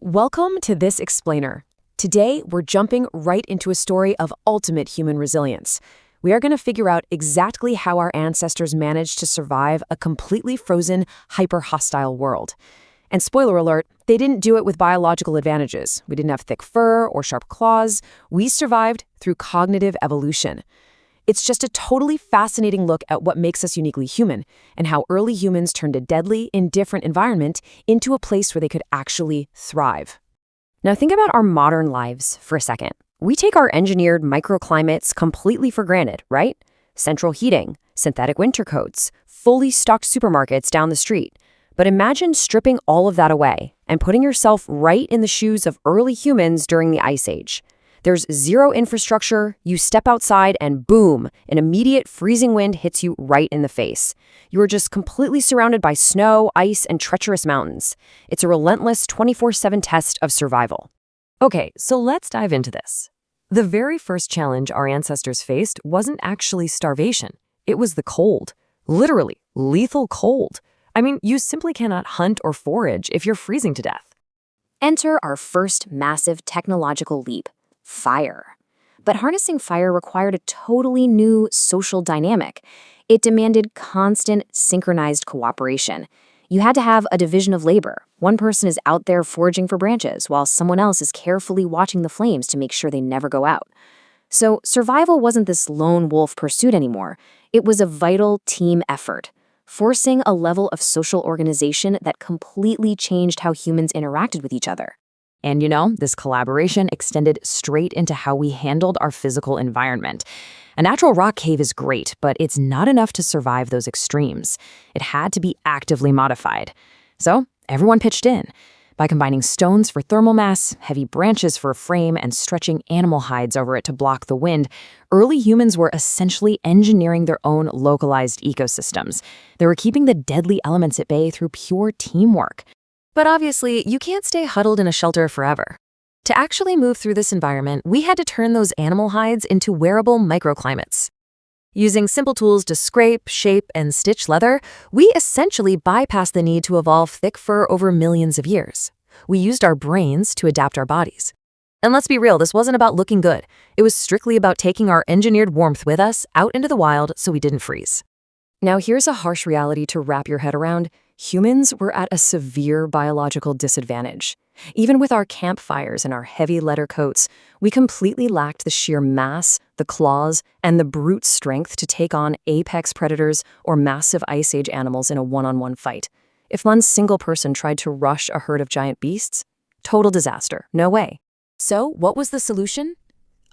Welcome to This Explainer. Today, we're jumping right into a story of ultimate human resilience. We are going to figure out exactly how our ancestors managed to survive a completely frozen, hyper-hostile world. And spoiler alert, they didn't do it with biological advantages. We didn't have thick fur or sharp claws. We survived through cognitive evolution. It's just a totally fascinating look at what makes us uniquely human and how early humans turned a deadly, indifferent environment into a place where they could actually thrive. Now think about our modern lives for a second. We take our engineered microclimates completely for granted, right? Central heating, synthetic winter coats, fully stocked supermarkets down the street. But imagine stripping all of that away and putting yourself right in the shoes of early humans during the Ice Age. There's zero infrastructure, you step outside and boom, an immediate freezing wind hits you right in the face. You are just completely surrounded by snow, ice, and treacherous mountains. It's a relentless 24/7 test of survival. Okay, so let's dive into this. The very first challenge our ancestors faced wasn't actually starvation. It was the cold. Literally, lethal cold. I mean, you simply cannot hunt or forage if you're freezing to death. Enter our first massive technological leap. Fire. But harnessing fire required a totally new social dynamic. It demanded constant, synchronized cooperation. You had to have a division of labor. One person is out there foraging for branches, while someone else is carefully watching the flames to make sure they never go out. So survival wasn't this lone wolf pursuit anymore. It was a vital team effort, forcing a level of social organization that completely changed how humans interacted with each other. And you know, this collaboration extended straight into how we handled our physical environment. A natural rock cave is great, but it's not enough to survive those extremes. It had to be actively modified. So everyone pitched in. By combining stones for thermal mass, heavy branches for a frame, and stretching animal hides over it to block the wind, early humans were essentially engineering their own localized ecosystems. They were keeping the deadly elements at bay through pure teamwork. But obviously, you can't stay huddled in a shelter forever. To actually move through this environment, we had to turn those animal hides into wearable microclimates. Using simple tools to scrape, shape, and stitch leather, we essentially bypassed the need to evolve thick fur over millions of years. We used our brains to adapt our bodies. And let's be real, this wasn't about looking good. It was strictly about taking our engineered warmth with us out into the wild so we didn't freeze. Now here's a harsh reality to wrap your head around. Humans were at a severe biological disadvantage. Even with our campfires and our heavy leather coats, we completely lacked the sheer mass, the claws, and the brute strength to take on apex predators or massive Ice Age animals in a one-on-one fight. If one single person tried to rush a herd of giant beasts, total disaster, no way. So, what was the solution?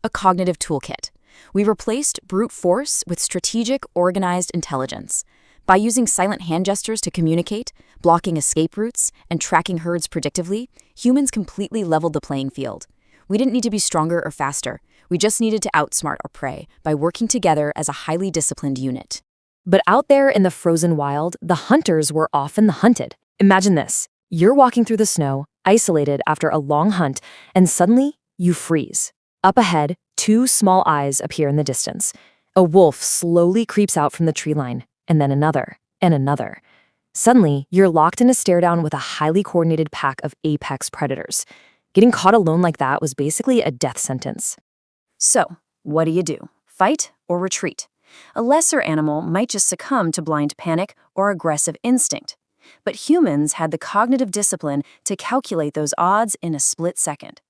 A cognitive toolkit. We replaced brute force with strategic, organized intelligence. By using silent hand gestures to communicate, blocking escape routes, and tracking herds predictively, humans completely leveled the playing field. We didn't need to be stronger or faster. We just needed to outsmart our prey by working together as a highly disciplined unit. But out there in the frozen wild, the hunters were often the hunted. Imagine this. You're walking through the snow, isolated after a long hunt, and suddenly you freeze. Up ahead, two small eyes appear in the distance. A wolf slowly creeps out from the tree line, and then another, and another. Suddenly, you're locked in a stare-down with a highly coordinated pack of apex predators. Getting caught alone like that was basically a death sentence. So, what do? Fight or retreat? A lesser animal might just succumb to blind panic or aggressive instinct. But humans had the cognitive discipline to calculate those odds in a split second.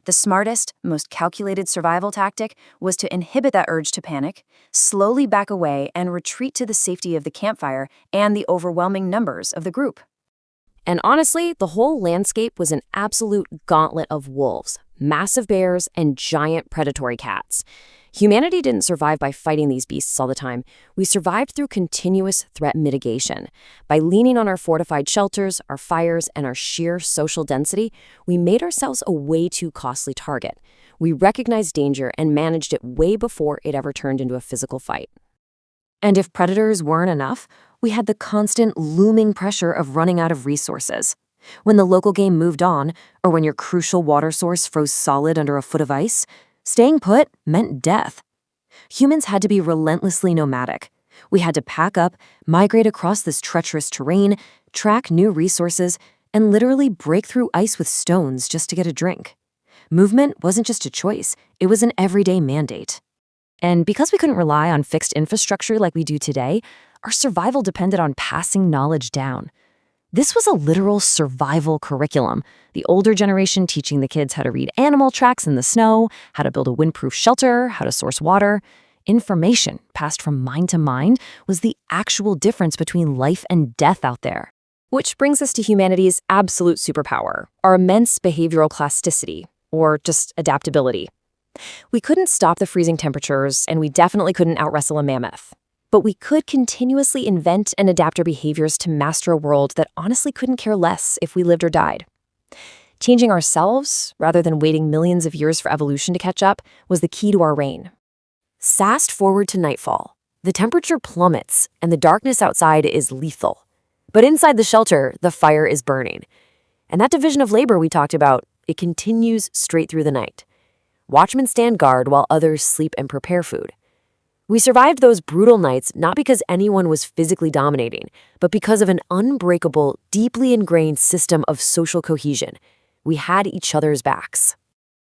The smartest, most calculated survival tactic was to inhibit that urge to panic, slowly back away, and retreat to the safety of the campfire and the overwhelming numbers of the group. And honestly, the whole landscape was an absolute gauntlet of wolves, massive bears, and giant predatory cats. Humanity didn't survive by fighting these beasts all the time. We survived through continuous threat mitigation. By leaning on our fortified shelters, our fires, and our sheer social density, we made ourselves a way too costly target. We recognized danger and managed it way before it ever turned into a physical fight. And if predators weren't enough, we had the constant looming pressure of running out of resources. When the local game moved on, or when your crucial water source froze solid under a foot of ice, staying put meant death. Humans had to be relentlessly nomadic. We had to pack up, migrate across this treacherous terrain, track new resources, and literally break through ice with stones just to get a drink. Movement wasn't just a choice, it was an everyday mandate. And because we couldn't rely on fixed infrastructure like we do today, our survival depended on passing knowledge down. This was a literal survival curriculum, the older generation teaching the kids how to read animal tracks in the snow, how to build a windproof shelter, how to source water. Information passed from mind to mind was the actual difference between life and death out there. Which brings us to humanity's absolute superpower, our immense behavioral plasticity, or just adaptability. We couldn't stop the freezing temperatures, and we definitely couldn't outwrestle a mammoth. But we could continuously invent and adapt our behaviors to master a world that honestly couldn't care less if we lived or died. Changing ourselves, rather than waiting millions of years for evolution to catch up, was the key to our reign. Fast forward to nightfall. The temperature plummets, and the darkness outside is lethal. But inside the shelter, the fire is burning. And that division of labor we talked about, it continues straight through the night. Watchmen stand guard while others sleep and prepare food. We survived those brutal nights not because anyone was physically dominating, but because of an unbreakable, deeply ingrained system of social cohesion. We had each other's backs.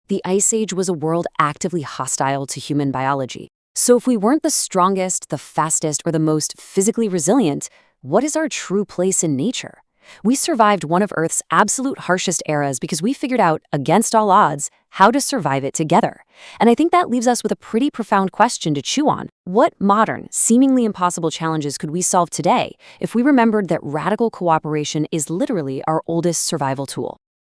The Ice Age was a world actively hostile to human biology. So if we weren't the strongest, the fastest, or the most physically resilient, what is our true place in nature? We survived one of Earth's absolute harshest eras because we figured out, against all odds, how to survive it together. And I think that leaves us with a pretty profound question to chew on. What modern, seemingly impossible challenges could we solve today if we remembered that radical cooperation is literally our oldest survival tool?